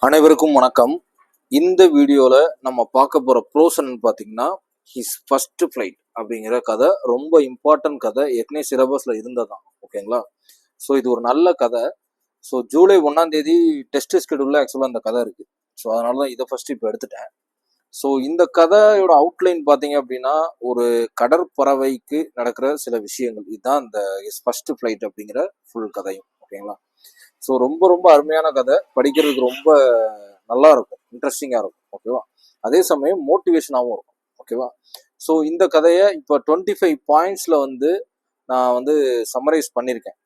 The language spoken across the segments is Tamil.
அனைவருக்கும் வணக்கம். இந்த வீடியோல நம்ம பார்க்க போற ப்ரோஸ் பார்த்தீங்கன்னா, ஹிஸ் ஃபர்ஸ்ட் ஃப்ளைட் அப்படிங்கிற கதை ரொம்ப இம்பார்ட்டன்ட் கதை. ஏற்கனவே சிலபஸ்ல இருந்ததான். ஓகேங்களா? ஸோ இது ஒரு நல்ல கதை. ஸோ ஜூலை 1ஆம் தேதி டெஸ்ட் ஷெட்யூல்ல ஆக்சுவலா அந்த கதை இருக்கு. ஸோ அதனால தான் இதை ஃபர்ஸ்ட் இப்போ எடுத்துட்டேன். ஸோ இந்த கதையோட அவுட்லைன் பார்த்தீங்க அப்படின்னா, ஒரு கடற்பறவைக்கு நடக்கிற சில விஷயங்கள். இதுதான் இந்த ஹிஸ் ஃபர்ஸ்ட் ஃப்ளைட் அப்படிங்கிற ஃபுல் கதையும். ஓகேங்களா? ஸோ ரொம்ப ரொம்ப அருமையான கதை. படிக்கிறதுக்கு ரொம்ப நல்லா இருக்கும், இன்ட்ரெஸ்டிங்காக இருக்கும். ஓகேவா? அதே சமயம் மோட்டிவேஷனாகவும் இருக்கும். ஓகேவா? ஸோ இந்த கதையை இப்போ 25 பாயிண்ட்ஸில் வந்து நான் வந்து சம்மரைஸ் பண்ணியிருக்கேன்.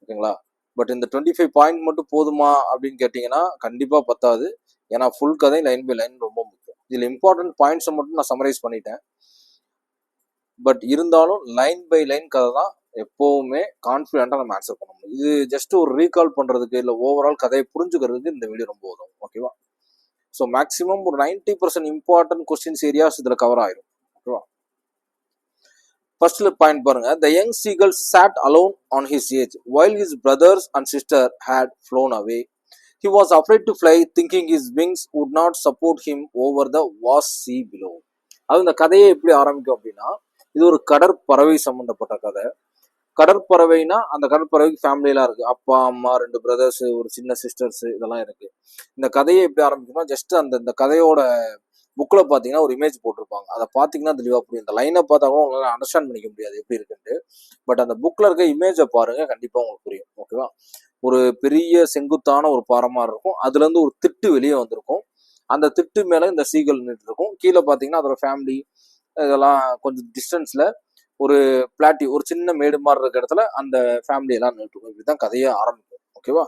ஓகேங்களா? பட் இந்த 25 பாயிண்ட் மட்டும் போதுமா அப்படின்னு கேட்டிங்கன்னா கண்டிப்பாக பத்தாது. ஏன்னா ஃபுல் கதை லைன் பை லைன் ரொம்ப முக்கியம். இதில் இம்பார்ட்டன்ட் பாயிண்ட்ஸை மட்டும் நான் சம்மரைஸ் பண்ணிட்டேன். பட் இருந்தாலும் லைன் பை லைன் கதை தான் எப்போவுமே கான்ஃபிடென்ட்டாக நம்ம ஆன்சர் பண்ண முடியும். இது ஜஸ்ட் ஒரு ரீகால் பண்ணுறதுக்கு இல்லை ஓவரால் கதையை புரிஞ்சுக்கிறதுக்கு இந்த வீடியோ ரொம்ப உதவும். ஓகேவா? ஸோ மேக்ஸிமம் ஒரு 90% இம்பார்ட்டன்ட் கொஸ்டின்ஸ் ஏரியாஸ் இதில் கவர் ஆயிரும். ஓகேவா? ஃபர்ஸ்ட்ல பாயிண்ட் பாருங்க. The young seagull sat alone on his edge while his brothers and sister had flown away. He was afraid to fly, thinking his wings would not support him over the vast sea below. அது இந்த கதையை எப்படி ஆரம்பிக்கும் அப்படின்னா, இது ஒரு கடற்பறவை சம்பந்தப்பட்ட கதை. கடற்பறவைனா அந்த கடற்பறவைக்கு ஃபேமிலியெல்லாம் இருக்கு. அப்பா, அம்மா, 2 பிரதர்ஸ், ஒரு சின்ன சிஸ்டர்ஸ், இதெல்லாம் இருக்கு. இந்த கதையை எப்படி ஆரம்பிக்கும்னா, ஜஸ்ட் இந்த கதையோட புக்ல பாத்தீங்கன்னா ஒரு இமேஜ் போட்டிருப்பாங்க. அதை பாத்தீங்கன்னா தெளிவா புரியும். இந்த லைனை பார்த்தா கூட உங்களால அண்டர்ஸ்டாண்ட் பண்ணிக்க முடியாது எப்படி இருக்குன்ட்டு. பட் அந்த புக்ல இருக்க இமேஜை பாருங்க, கண்டிப்பா உங்களுக்கு புரியும். ஓகேவா? ஒரு பெரிய செங்குத்தான ஒரு பாறை இருக்கும். அதுல இருந்து ஒரு திட்டு வெளியே வந்திருக்கும். அந்த திட்டு மேல இந்த சீகல் நின்று இருக்கும். கீழே பாத்தீங்கன்னா அதோட ஃபேமிலி இதெல்லாம் கொஞ்சம் டிஸ்டன்ஸ்ல ஒரு பிளாட்டி, ஒரு சின்ன மேடு மாதிரி இருக்க இடத்துல அந்த ஃபேமிலி எல்லாம் நின்றுருக்கும். இப்படிதான் கதையே ஆரம்பிக்கும். ஓகேவா?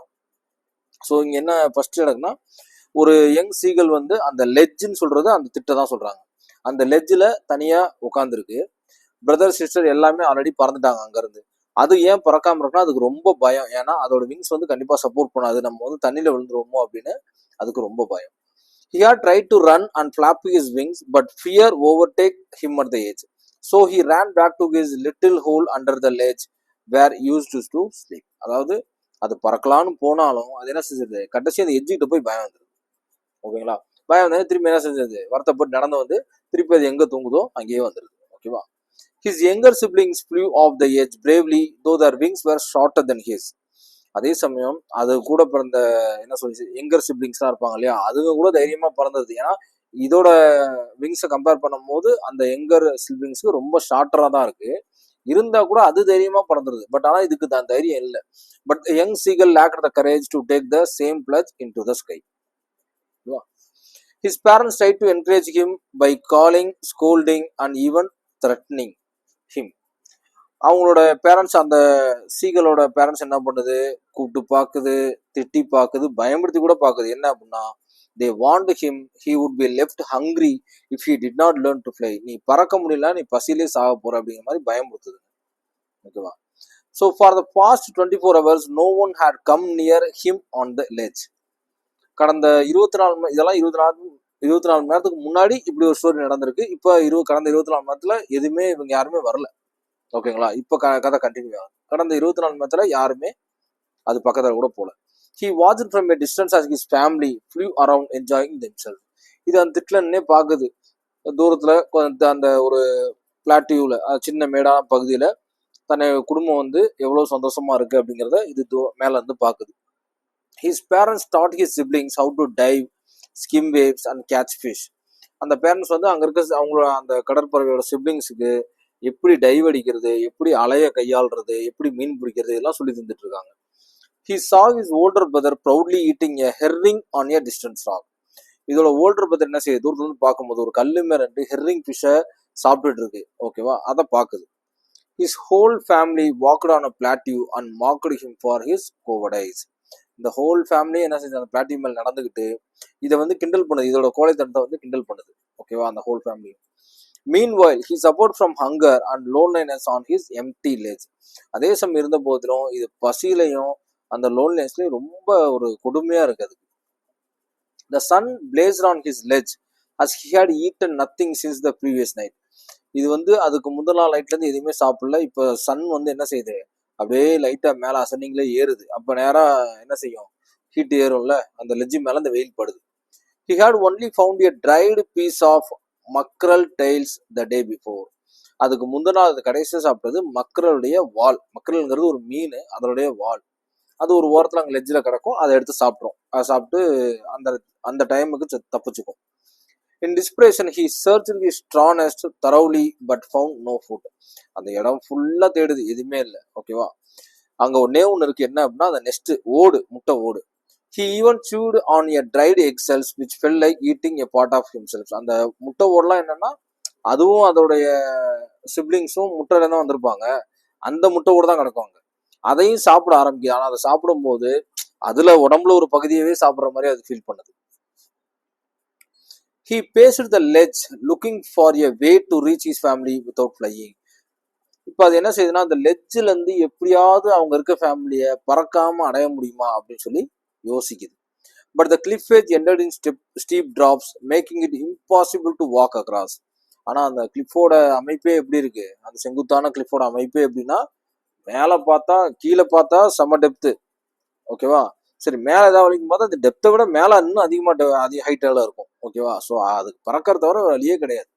ஸோ இங்க என்ன ஃபர்ஸ்ட் நடக்குன்னா, ஒரு யங் சீகல் வந்து அந்த லெட்ஜ்ன்னு சொல்றது அந்த திட்டை தான் சொல்றாங்க. அந்த லெட்ஜில் தனியா உட்காந்துருக்கு. பிரதர் சிஸ்டர் எல்லாமே ஆல்ரெடி பறந்துட்டாங்க அங்கிருந்து. அது ஏன் பறக்காம இருக்குன்னா அதுக்கு ரொம்ப பயம். ஏன்னா அதோட விங்ஸ் வந்து கண்டிப்பா சப்போர்ட் பண்ணாது, நம்ம வந்து தண்ணியில விழுந்துருவோமோ அப்படின்னு அதுக்கு ரொம்ப பயம். He had tried to run and flap his wings, but fear overtake him at the edge. So he ran back to his little hole under the ledge where he used to sleep. அதாவது அது பறக்கலான்னு போனாலும் அது என்ன செஞ்சது, கடைசி அந்த எஜ்ஜிக்கிட்ட போய் பயம் வந்துருது. ஓகேங்களா? பயம் வந்து திரும்பி என்ன செஞ்சது, வருத்தப்பட்டு நடந்து வந்து திருப்பி அது எங்க தூங்குதோ அங்கேயே வந்துருது. ஓகேவா? His younger siblings flew off the edge bravely, though their wings were shorter than his. அதே சமயம் அது கூட பிறந்த என்ன சொல்லி யங்கர் சிப்ளிங்ஸ்லாம் இருப்பாங்க இல்லையா, அதுங்க கூட தைரியமா பிறந்தது. ஏன்னா இதோட விங்ஸை கம்பேர் பண்ணும் போது அந்த யங்கர் சிப்ளிங்ஸ்க்கு ரொம்ப ஷார்ட்டரா தான் இருக்கு. இருந்தா கூட அது தைரியமா பறந்துருது. பட் ஆனா இதுக்கு தான் தைரியம் இல்லை. But young seagull lacked the courage to take the same plunge into the sky. His parents tried to encourage him by calling, scolding and even threatening him. அவங்களோட பேரண்ட்ஸ், அந்த சீகளோட பேரண்ட்ஸ் என்ன பண்ணுது, கூப்பிட்டு பாக்குது, திட்டி பாக்குது, பயன்படுத்தி கூட பாக்குது. என்ன அப்படின்னா, they warned him he would be left hungry if he did not learn to fly. நீ பறக்க முடியல, நீ பசியிலே சாக போற அப்படிங்கிற மாதிரி பயமுறுத்துது. ஓகேவா? So for the past 24 hours no one had come near him on the ledge. கடந்த 24 இதெல்லாம் 24 மணி நேரத்துக்கு முன்னாடி இப்படி ஒரு ஸ்டோரி நடந்திருக்கு. இப்ப கடந்த 24 மணி நேரத்துல எதுவுமே இவங்க யாருமே வரல. ஓகேங்களா? இப்ப கதை கண்டினியூ ஆகுது. கடந்த 24 மணி நேரத்துல யாருமே அது பக்கத்துல கூட போல. He watched from a distance as his family flew around enjoying themselves. இது அந்த திட்லன்னே பாக்குது. தூரத்துல அந்த ஒரு பிளாட்டியூல சின்ன மேடான பகுதியில தன்னை குடும்பம் வந்து எவ்வளவு சந்தோஷமா இருக்கு அப்படிங்கிறத இது மேல இருந்து பாக்குது. His parents taught his siblings how to dive, skim waves and catch fish. அந்த பேரண்ட்ஸ் வந்து அங்க இருக்க அவங்களோட அந்த கடற்பறவையோட சிப்ளிங்ஸுக்கு எப்படி டைவ் அடிக்கிறது, எப்படி அலைய கையாளுறது, எப்படி மீன் பிடிக்கிறது, இதெல்லாம் சொல்லி தந்துட்டு இருக்காங்க. He saw his older brother proudly eating a herring on a distant rock. இதோட ஓல்டர் பிரதர் என்ன செய்யுது, தூரத்துல இருந்து பார்க்கும்போது ஒரு கல்லு மேல 2 ஹெர்ரிங் ஃபிஷ்ஷை சாப்பிட்டுட்டு இருக்கு. ஓகேவா? அதை பாக்குது. His whole family walked on a plateau and mocked him for his cowardice. இந்த ஹோல் ஃபேமிலி என்ன செஞ்சு அந்த பிளாட்டியூ மேல் நடந்துகிட்டு இதை வந்து கிண்டல் பண்ணுது, இதோட கோழைத்தனத்தை வந்து கிண்டல் பண்ணுது. ஓகேவா? அந்த whole family. Meanwhile, he suffered from hunger and loneliness on his empty ledge. அதே சமயம் இருந்த போதிலும் இது பசியிலையும் அந்த லோன்லினஸ்லயும் ரொம்ப ஒரு கொடுமையா இருக்குது. The sun blazed on his ledge as he had eaten nothing since the previous night. இது வந்து அதுக்கு முதல் நாள் நைட்ல இருந்து எதுவுமே சாப்பிடல. இப்ப சன் வந்து என்ன செய்யுது, அப்படியே லைட்டா மேல அசனிங்ல ஏறுது. அப்ப நேரா என்ன செய்யும், ஹீட் ஏறும்ல, அந்த லெஜ் மேல அந்த வெயில் படுது. He had only found a dried piece of mackerel tails the day before. அதுக்கு முந்தின நாள் கடைசியா சாப்பிட்டது மக்களுடைய வால். மக்கள்ங்கிறது ஒரு மீன், அதனுடைய வால். அது ஒரு ஓரத்துல அங்க லெஜ்ல கிடக்கும், அதை எடுத்து சாப்பிட்றோம். அதை சாப்பிட்டு அந்த அந்த டைமுக்கு தப்பிச்சுக்கும். இன் டிஸ்பிரேஷன் he searched his strongest thoroughly but found no food. அந்த இடம் ஃபுல்லா தேடுது, எதுவுமே இல்லை. ஓகேவா? அங்க ஒன்னே ஒண்ணு இருக்கு, என்ன அப்படின்னா அந்த நெஸ்ட் ஓடு, முட்டை ஓடு. He even chewed on a dried egg cells which felt like eating a part of himself. அந்த முட்டை ஓடலாம் என்னன்னா, அதுவும் அதோடைய சிப்ளிங்ஸும் முட்டையில தான் வந்திருப்பாங்க, அந்த முட்டை ஓடு தான் கிடக்குவாங்க. அதையும் சாப்பிட ஆரம்பிக்குது. ஆனா அதை சாப்பிடும் போது அதுல உடம்புல ஒரு பகுதியவே சாப்பிடுற மாதிரி அது ஃபீல் பண்ணுது. He paced the ledge looking for a way to reach his family without flying. இப்ப அது என்ன செய்யுதுன்னா, அந்த லெட்ஜ்ல இருந்து எப்படியாவது அவங்க இருக்க ஃபேமிலிய பறக்காம அடைய முடியுமா அப்படின்னு சொல்லி யோசிக்குது. But the cliff edge ended in steep drops, making it impossible to walk across. ஆனா அந்த கிளிஃபோட அமைப்பே எப்படி இருக்கு, அந்த செங்குத்தான கிளிஃபோட அமைப்பே எப்படின்னா, மேல பார்த்தா கீழே பார்த்தா செம டெப்த்து. ஓகேவா? சரி, மேல ஏதாவது வலிக்கும் போது அந்த டெப்த்தை விட மேல இன்னும் அதிக ஹைட்டால இருக்கும். ஓகேவா? ஸோ அதுக்கு பறக்கிற தவிர வழியே கிடையாது.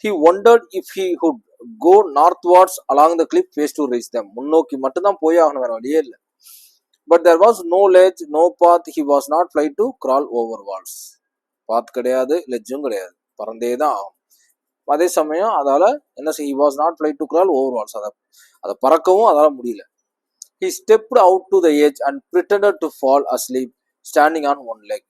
He wondered if he would go northwards along the cliff face to reach them. முன்னோக்கி மட்டும்தான் போய் ஆகணும், வேற வழியே இல்லை. But there was no ledge, no path. He was not fly to crawl over walls. பாத் கிடையாது, லெஜ்ஜும் கிடையாது, பறந்தே தான் ஆகும். அதே சமயம் அதால என்ன செய்ய, he was not fly to crawl over walls. அதை பறக்கவும் அதால முடியல. He stepped out to the edge and pretended to fall asleep standing on one leg.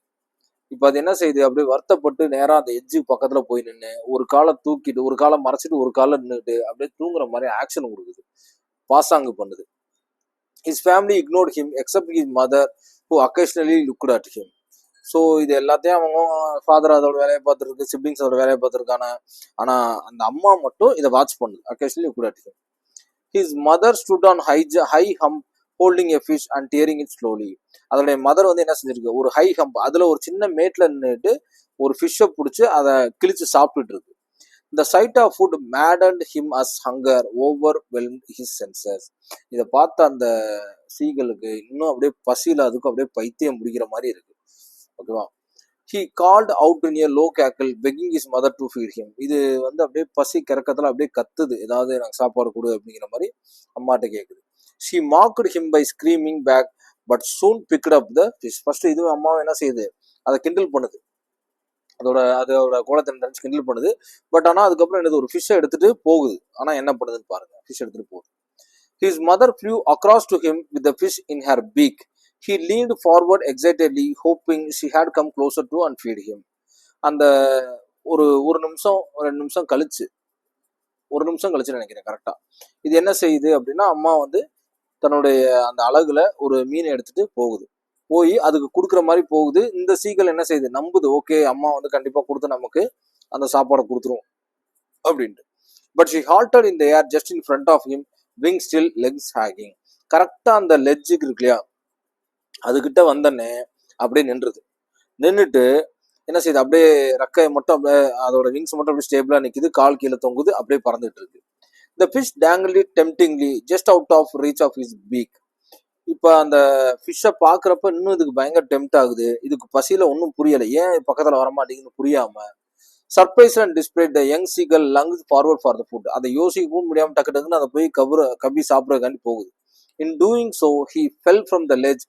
இப்ப அது என்ன செய்யுது, அப்படியே வருத்தப்பட்டு நேரா அந்த எட்ஜு பக்கத்துல போய் நின்று ஒரு காலை தூக்கிட்டு ஒரு காலை மறைச்சிட்டு ஒரு காலை நின்றுட்டு அப்படியே தூங்குற மாதிரி ஆக்ஷன் கொடுக்குது, பாசாங்கு பண்ணுது. His family ignored him except his mother who occasionally looked at him. So இது எல்லாத்தையும் அவங்க ஃபாதர் அதோட வேலையை பார்த்துருக்கு, சிப்ளிங்ஸ் அதோட வேலையை பார்த்துருக்காங்க. ஆனா அந்த அம்மா மட்டும் இதை வாட்ச் பண்ணுது. occasionally looked at him. His mother stood on high hump holding a fish and tearing it slowly. அதோடைய மதர் வந்து என்ன செஞ்சிருக்கு, ஒரு ஹை ஹம்ப், அதுல ஒரு சின்ன மேட்ல நின்றுட்டு ஒரு ஃபிஷ்ஷை பிடிச்சி அதை கிழிச்சு சாப்பிட்டுட்டு இருக்கு. The sight of food maddened him as hunger overwhelmed his senses. இதை பார்த்த அந்த சீகளுக்கு இன்னும் அப்படியே பசியில அதுக்கும் அப்படியே பைத்தியம் முடிக்கிற மாதிரி இருக்கு. ஓகேவா? He called out in a low cackle, begging his mother to feed him. இது வந்து அப்படியே பசி கிறக்கத்துல அப்படியே கத்துது, ஏதாவது எனக்கு சாப்பாடு கொடு அப்படிங்கிற மாதிரி அம்மாட்ட கேக்குது. She mocked him by screaming back, but soon picked up the fish. First இதுவும் அம்மாவும் என்ன செய்யுது, அதை கிண்டல் பண்ணுது, அதோட கோலத்தை நினைச்சு கிண்டல் பண்ணுது. பட் ஆனா அதுக்கப்புறம் என்னது, ஒரு ஃபிஷ்ஷை எடுத்துட்டு போகுது. ஆனா என்ன பண்ணுதுன்னு பாருங்க, ஃபிஷ் எடுத்துட்டு போகுது. His mother flew across to him with the fish in her beak. He leaned forward excitedly, hoping she had come closer to and feed him. அந்த ஒரு நிமிஷம் 2 நிமிஷம் கழிச்சு, 1 நிமிஷம் கழிச்சு நினைக்கிறேன் கரெக்டா, இது என்ன செய்யுது அப்படின்னா, அம்மா வந்து தன்னுடைய அந்த அழகுல ஒரு மீனை எடுத்துட்டு போகுது, போய் அதுக்கு கொடுக்குற மாதிரி போகுது. இந்த சீக்கள் என்ன செய்யுது, நம்புது, ஓகே அம்மா வந்து கண்டிப்பா கொடுத்து நமக்கு அந்த சாப்பாடை கொடுத்துரும் அப்படின்ட்டு. But she halted in the air just in front of him, wings still, legs hanging. கரெக்டா அந்த லெட்ஜுக்கு இருக்கு இல்லையா, அதுகிட்ட வந்தனே அப்படியே நின்றுட்டு என்ன செய்யுது, அப்படியே ரெக்கையை மட்டும் அப்படியே அதோட விங்ஸ் மட்டும் அப்படியே ஸ்டேபிளா நிக்குது, கால் கீழே தொங்குது, அப்படியே பறந்துட்டு இருக்கு. The fish dangled temptingly just out of reach of his beak. இப்ப அந்த ஃபிஷ்ஷை பாக்குறப்ப இன்னும் இதுக்கு பயங்கர டெம்ட் ஆகுது. இதுக்கு பசியில ஒன்றும் புரியல, ஏன் பக்கத்துல வரமாட்டேங்குதுன்னு புரியாம surprise and displayed the young seagull lungs forward for the food. அதை யோசிக்கவும் முடியாம டக்கு டக்குன்னு அதை போய் கபி சாப்பிட்றதுக்காண்டி போகுது. In doing so he fell from the ledge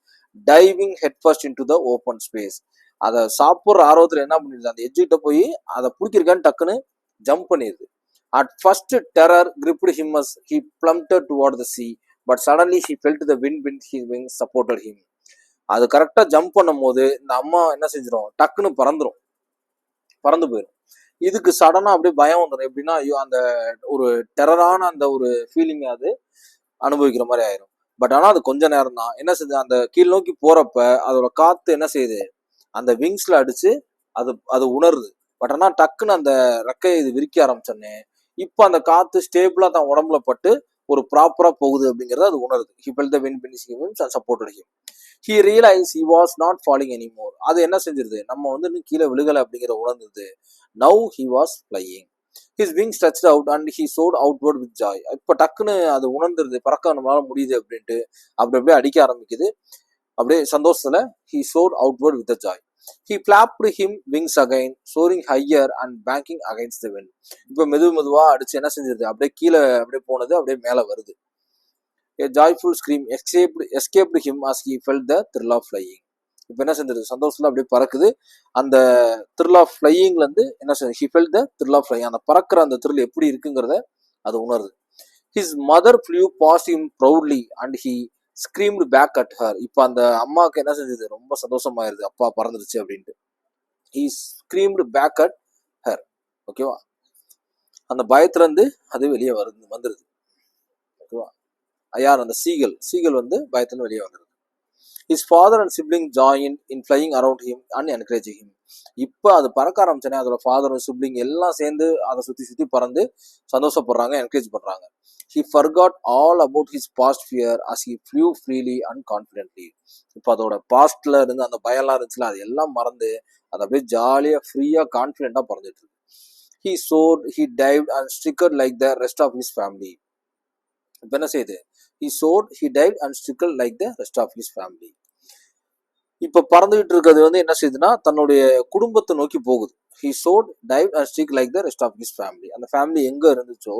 diving head first into the open space. அதை சாப்பிட்ற ஆர்வத்தில் என்ன பண்ணிடுது, அந்த எட்ஜிட்ட போய் அதை பிடிக்கிறக்கான்னு டக்குன்னு ஜம்ப் பண்ணிடுது. At first terror gripped him as he plummeted toward the sea, but suddenly he felt the wind beneath his wings supported him. அது கரெக்டா ஜம்ப் பண்ணும் போது இந்த அம்மா என்ன செஞ்சிடும், டக்குன்னு பறந்து போயிடும். இதுக்கு சடனா அப்படியே பயம் வந்துடும். எப்படின்னா, ஐயோ அந்த ஒரு டெரரான அந்த ஒரு ஃபீலிங் அது அனுபவிக்கிற மாதிரி ஆயிரும். பட் ஆனா அது கொஞ்ச நேரம் தான். என்ன செஞ்சு அந்த கீழ் நோக்கி போறப்ப அதோட காத்து என்ன செய்யுது, அந்த விங்ஸ்ல அடிச்சு அது உணருது. பட் ஆனா டக்குன்னு அந்த ரெக்கையை இது விரிக்க ஆரம்பிச்சோன்னே இப்ப அந்த காத்து ஸ்டேபிளா தான் உடம்புல பட்டு ஒரு ப்ராப்பரா போகுது அப்படிங்கறத அது உணருது. He felt the wind beneath him and supported him. He realized he was not falling anymore. அது என்ன செஞ்சிருது, நம்ம வந்து கீழே விழுகல அப்படிங்கிற உணர்ந்தது. Now he was flying. His wings stretched out and he soared outward with joy. இப்ப டக்குன்னு அது உணர்ந்துருது, பறக்க நம்மளால முடியுது அப்படின்ட்டு. அப்படி அப்படியே அடிக்க ஆரம்பிக்குது. அப்படியே சந்தோஷத்துல he soared outward with the joy. He flapped him wings again, soaring higher and banking against the wind. இப்ப மெதுவா அடிச்சு என்ன செஞ்சது, அப்படியே கீழே அப்படியே போனது, அப்படியே மேல வருது. A joyful scream escaped him as he felt the thrill of flying. இப்ப என்ன செஞ்சது, சந்தோஷத்துல அப்படியே பறக்குது. அந்த thrill of flyingல இருந்து என்ன செஞ்சது, he felt the thrill of flying. அந்த பறக்கிற அந்த thrill எப்படி இருக்குங்கிறத அது உணருது. His mother flew past him proudly and he screamed back at her. இப்ப அந்த அம்மாவுக்கு என்ன செஞ்சது, ரொம்ப சந்தோஷமாயிருது, அப்பா பறந்துருச்சு அப்படின்ட்டு. He screamed back at her. ஓகேவா, அந்த பயத்துல இருந்து அது வெளியே வந்துருது. ஓகேவா, யார், அந்த சீகல் வந்து பயத்துல வெளியே வந்துருது. His father and siblings joined in flying around him and encouraging him. இப்ப அது பறக்க ஆரம்பிச்சனே, அதோட ஃபாதரும் சிப்ளிங் எல்லாம் சேர்ந்து அதை சுத்தி பறந்து சந்தோஷப்படுறாங்க, என்கரேஜ் பண்றாங்க. He forgot all about his past fear as he flew freely and confidently. இப்ப அதோட பாஸ்ட்ல இருந்து அந்த பயம்லாம் இருந்துச்சுல, அது எல்லாம் மறந்து அது அப்படியே ஜாலியா ஃப்ரீயா கான்ஃபிடென்ட்டா பறந்துட்டு இருக்கு. He soared, he dived and strickled like the rest of his family. இப்ப என்ன செய்யுது, he soared, he dived and strickled like the rest of his family. இப்ப பறந்துகிட்டு இருக்கிறது வந்து என்ன செய்யுதுன்னா, தன்னுடைய குடும்பத்தை நோக்கி போகுது. He soared, dived and strickled like the rest of his family. அந்த ஃபேமிலி எங்க இருந்துச்சோ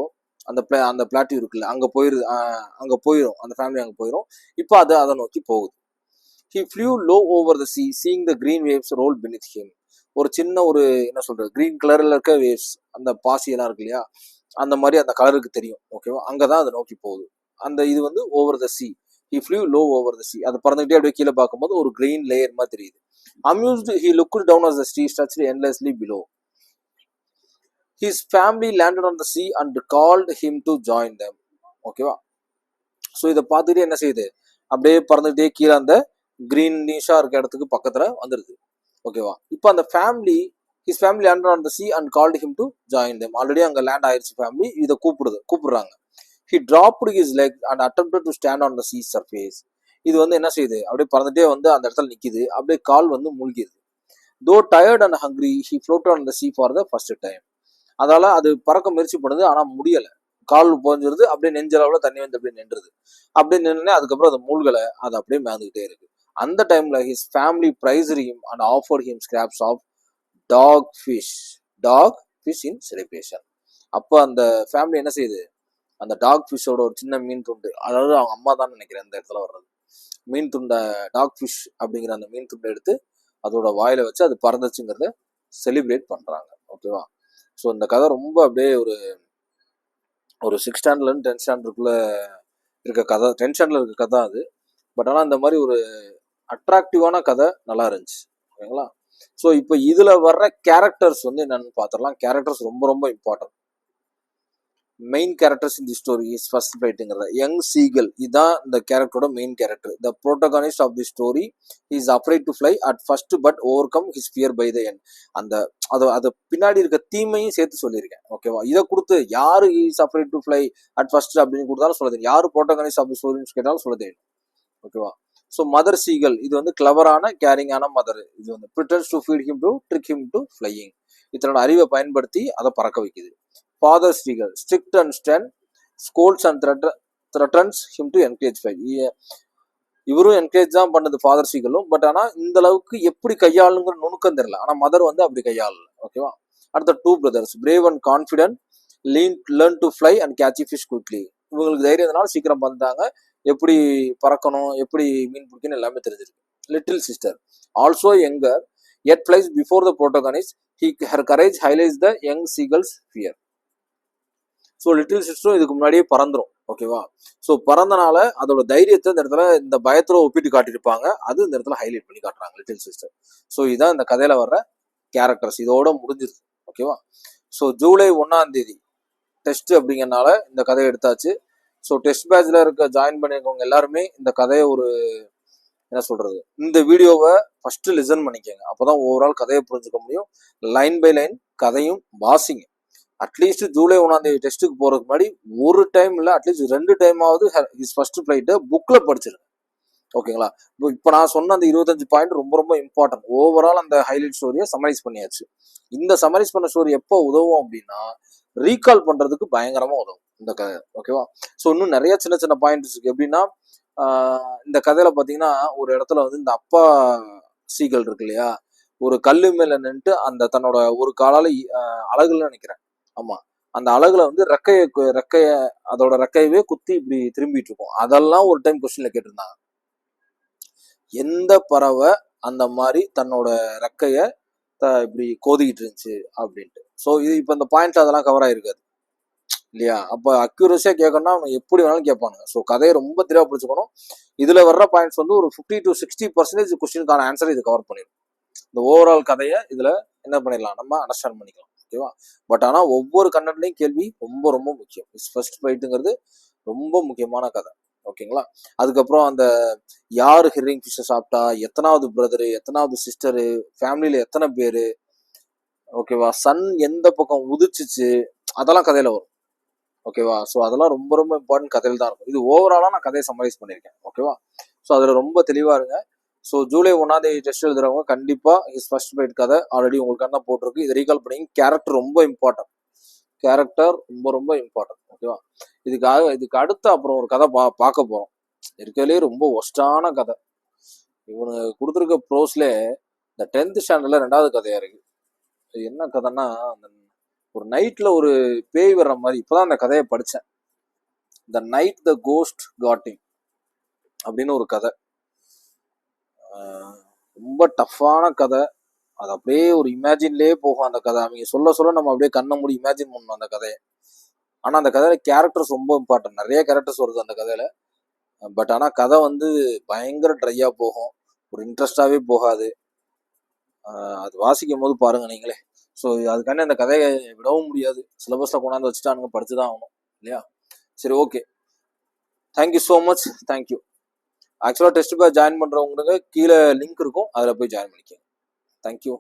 அந்த பிளாட்டியூ இருக்குல்ல, அங்க போயிரும், அந்த ஃபேமிலி அங்க போயிரும். இப்ப அது அதை நோக்கி போகுது. He flew low over the sea, seeing the green waves roll beneath him. ஒரு சின்ன ஒரு என்ன சொல்றது, கிரீன் கலர்ல இருக்க வேவ்ஸ், அந்த பாசி எல்லாம் இருக்கு இல்லையா, அந்த மாதிரி அந்த கலருக்கு தெரியும். ஓகேவா, அங்கதான் அதை நோக்கி போகுது. அந்த இது வந்து over the C. He flew low over the sea. அது பறந்துகிட்டே அப்படியே கீழே பார்க்கும்போது ஒரு கிரீன் லேயர் மாதிரி தெரியுது. Amused, he looked down as the sea stretched endlessly below. His family landed on the sea and called him to join them. ஓகேவா, ஸோ இதை பார்த்துக்கிட்டே என்ன செய்யுது, அப்படியே பறந்துகிட்டே கீழே அந்த கிரீனிஷா இருக்க இடத்துக்கு பக்கத்துல வந்துருது. ஓகேவா, இப்போ அந்த family, his family landed on the sea and called him to join them. Already அங்க லேண்ட் ஆயிடுச்சு ஃபேமிலி, இதை கூப்பிடுறாங்க. He dropped his leg and attempted to stand on the sea surface. இது வந்து என்ன செய்யுது, அப்படியே பறந்துட்டே வந்து அந்த இடத்துல நிக்குது, அப்படியே கால் வந்து மூழ்கிடுது. Though tired and hungry, he floated on the sea for the first time. அதால அது பறக்க முயற்சி பண்ணுது, ஆனா முடியல, கால் போஞ்சிருது, அப்படியே நெஞ்சளவுல தண்ணி வந்து அப்படியே நின்றுது. அப்படியே நின்று அதுக்கப்புறம் அது மூழ்கலை, அது அப்படியே மேந்துகிட்டே இருக்கு. அந்த டைம்ல his family praised him and offered him scraps of dog fish in celebration. அப்ப அந்த ஃபேமிலி என்ன செய்யுது, அந்த டாக் ஃபிஷ்ஷோட ஒரு சின்ன மீன் துண்டு, அதாவது அவங்க அம்மா தான் நினைக்கிறேன் இந்த இடத்துல வர்றது, மீன் துண்டை, டாக் ஃபிஷ் அப்படிங்கிற அந்த மீன் துண்டை எடுத்து அதோட வாயில வச்சு அது பறந்துச்சுங்கிறத செலிப்ரேட் பண்றாங்க. ஓகேவா, ஸோ இந்த கதை ரொம்ப அப்படியே ஒரு 6 ஸ்டாண்டர்ட்ல 10 ஸ்டாண்டர்டுக்குள்ள இருக்க கதை, 10 ஸ்டாண்டர்ட்ல இருக்க கதை அது. பட் ஆனால் இந்த மாதிரி ஒரு அட்ராக்டிவான கதை நல்லா இருந்துச்சு. ஓகேங்களா, ஸோ இப்போ இதுல வர்ற கேரக்டர்ஸ் வந்து என்னன்னு பார்த்துடலாம். கேரக்டர்ஸ் ரொம்ப ரொம்ப important. Main characters in the story is first ஃபைட்டுங்கிறத யங் சீகல், இதுதான் இந்த கேரக்டரோட main character. The protagonist of the story is afraid to fly at first but overcome his fear by the end. அது பின்னாடி இருக்க தீமையும் சேர்த்து சொல்லியிருக்கேன். ஓகேவா, இதை கொடுத்து யாரு is afraid to fly at first அப்படின்னு கொடுத்தாலும் சொல்ல தெரியும், யாரு ப்ரோட்டகானிஸ்ட் ஆஃப் தி ஸ்டோரின்னு கேட்டாலும் சொல்ல தெரியும். ஓகேவா, ஸோ மதர் சீகல் இது வந்து கிளவரான கேரிங்கான மதர். இது வந்து pretends to feed him to trick him to flying. இதனோட அறிவை பயன்படுத்தி அதை பறக்க வைக்குது. Father seagull, strict and stern, scolds and threatens him to encourage fight. இவரும் என்கரேஜ் தான் பண்ணது ஃபாதர் சீகலும், பட் ஆனா இந்த அளவுக்கு எப்படி கையாளுங்கிற நுணுக்கம் தெரியல. ஆனா மதர் வந்து அப்படி கையாளல. ஓகேவா, அடுத்த 2 brothers, brave and confident, learn to fly and catch fish quickly. இவங்களுக்கு தைரியத்தினால சீக்கிரம் வந்தாங்க, எப்படி பறக்கணும், எப்படி மீன் பிடிக்கணும் எல்லாமே தெரிஞ்சிருக்கு. Little sister, also younger, yet flies before the protagonist. Her courage highlights the young seagull's fear. So little சிஸ்டரும் இதுக்கு முன்னாடியே பறந்துரும். ஓகேவா, ஸோ பறந்தனால அதோட தைரியத்தை இந்த இடத்துல இந்த பயத்தோட ஒப்பிட்டு காட்டியிருப்பாங்க, அது இந்த இடத்துல ஹைலைட் பண்ணி காட்டுறாங்க லிட்டில் சிஸ்டர். ஸோ இதுதான் இந்த கதையில வர்ற கேரக்டர்ஸ், இதோட முடிஞ்சிருக்கு. ஓகேவா, ஸோ ஜூலை 1ஆம் தேதி டெஸ்ட் அப்படிங்கிறனால இந்த கதையை எடுத்தாச்சு. ஸோ டெஸ்ட் பேட்ச்ல ஜாயின் பண்ணியிருக்கவங்க எல்லாருமே இந்த கதையை என்ன சொல்றது, இந்த வீடியோவை ஃபர்ஸ்ட் லிசன் பண்ணிக்கோங்க, அப்போதான் ஓவரால் கதையை புரிஞ்சுக்க முடியும். லைன் பை லைன் கதையும் வாசிங்க. அட்லீஸ்ட் ஜூலை 1ஆம் தேதி டெஸ்ட்டுக்கு போறதுக்கு முன்னாடி ஒரு டைம் இல்லை, அட்லீஸ்ட் 2 டைமாவது ஹிஸ் ஃபர்ஸ்ட் ஃபிளைட்டை புக்ல படிச்சிருங்க. ஓகேங்களா, இப்போ நான் சொன்ன அந்த 25 பாயிண்ட் ரொம்ப ரொம்ப இம்பார்ட்டன்ட். ஓவரால் அந்த ஹைலைட் ஸ்டோரியை சமரைஸ் பண்ணியாச்சு. இந்த சமரைஸ் பண்ண ஸ்டோரி எப்போ உதவும் அப்படின்னா, ரீகால் பண்றதுக்கு பயங்கரமா உதவும் இந்த கதை. ஓகேவா, ஸோ இன்னும் நிறைய சின்ன சின்ன பாயிண்ட்ஸ் இருக்கு. எப்படின்னா இந்த கதையில பாத்தீங்கன்னா ஒரு இடத்துல வந்து இந்த அப்பா சீகல் இருக்கு இல்லையா, ஒரு கல்லு மேல நின்னுட்டு அந்த தன்னோட ஒரு காலால அலகுல நினைக்கிறேன். ஆமா. அந்த அலகுல வந்து ரெக்கைய அதோட ரெக்கையவே குத்தி இப்படி திரும்பிட்டு இருக்கும். அதெல்லாம் ஒரு டைம் கொஸ்டின்ல கேட்டிருந்தாங்க. எந்த பறவை அந்த மாதிரி தன்னோட ரெக்கைய இப்படி கோதிக்கிட்டு இருந்துச்சு அப்படின்ட்டு. ஸோ இது இப்போ இந்த பாயிண்ட்ல அதெல்லாம் கவர் ஆயிருக்காது இல்லையா? அப்போ அக்யூரஸியா கேட்கணும்னா அவங்க எப்படி வேணாலும் கேட்பாங்க. ஸோ கதையை ரொம்ப தெளிவா பிடிச்சுக்கணும். இதுல வர்ற பாயிண்ட்ஸ் வந்து ஒரு 50 to 60% கொஸ்டினுக்கான ஆன்சர் இது கவர் பண்ணிடும். இந்த ஓவரால் கதையை இதுல என்ன பண்ணிடலாம், நம்ம அண்டர்ஸ்டாண்ட் பண்ணிக்கலாம். ஓகேவா? பட் ஆனா ஒவ்வொரு கண்டென்ட்லயும் கேள்வி ரொம்ப ரொம்ப முக்கியம். ஃபர்ஸ்ட் ஃபைட்டுங்கிறது ரொம்ப முக்கியமான கதை. ஓகேங்களா? அதுக்கப்புறம் அந்த யாரு ஹெரிங் ஃபிஷ் சாப்பிட்டா, எத்தனாவது பிரதரு, எத்தனாவது சிஸ்டரு, ஃபேமிலியில எத்தனை பேரு, ஓகேவா, சன் எந்த பக்கம் உதிச்சுச்சு, அதெல்லாம் கதையில வரும். ஓகேவா? ஸோ அதெல்லாம் ரொம்ப ரொம்ப இம்பார்ட்டன்ட் கதையில் தான் இருக்கும். இது ஓவராலா நான் கதையை சம்மரைஸ் பண்ணியிருக்கேன். ஓகேவா? ஸோ அதுல ரொம்ப தெளிவா இருங்க. ஸோ ஜூலை 1 டெஸ்ட் எழுதுறவங்க கண்டிப்பா ஹிஸ் ஃபர்ஸ்ட் ஃபைட் கதை ஆல்ரெடி உங்களுக்காக தான் போட்டிருக்கு. இதை ரீகால் பண்ணி கேரக்டர் ரொம்ப இம்பார்ட்டன்ட். கேரக்டர் ரொம்ப ரொம்ப இம்பார்ட்டன்ட். ஓகேவா? இதுக்கு அடுத்து அப்புறம் ஒரு கதை பார்க்க போறோம். இருக்கிறதுலே ரொம்ப ஒஸ்டான கதை. இவனுக்கு கொடுத்துருக்க ப்ரோஸ்ல இந்த 10th ஸ்டாண்டர்ட்ல 2வது கதையா இருக்கு. என்ன கதைன்னா, ஒரு நைட்ல ஒரு பேய் வர்ற மாதிரி. இப்பதான் அந்த கதையை படிச்சேன். The night the ghost got him அப்படின்னு ஒரு கதை. ரொம்ப டஃப்பான கதை. அது அப்படியே ஒரு இமேஜின்லேயே போகும் அந்த கதை. அவங்க சொல்ல சொல்ல நம்ம அப்படியே கண்ணை மூடி இமேஜின் பண்ணணும் அந்த கதையை. ஆனா அந்த கதையில கேரக்டர்ஸ் ரொம்ப இம்பார்ட்டன்ட். நிறைய கேரக்டர்ஸ் வருது அந்த கதையில. பட் ஆனா கதை வந்து பயங்கர ட்ரையா போகும். ஒரு இன்ட்ரெஸ்டாவே போகாது. அது வாசிக்கும் போது பாருங்க நீங்களே. ஸோ அதுக்காண்டி அந்த கதையை விடவும் முடியாது. சிலபஸ்ல கொண்டாந்து வச்சுட்டானுங்க, படிச்சுதான் ஆகணும் இல்லையா? சரி, okay. Thank you so much. Thank you. ஆக்சுவலாக டெஸ்ட் பேட்ச் ஜாயின் பண்றவங்களுக்கு கீழே லிங்க் இருக்கும், அதில் போய் ஜாயின் பண்ணிக்கோங்க. தேங்க்யூ.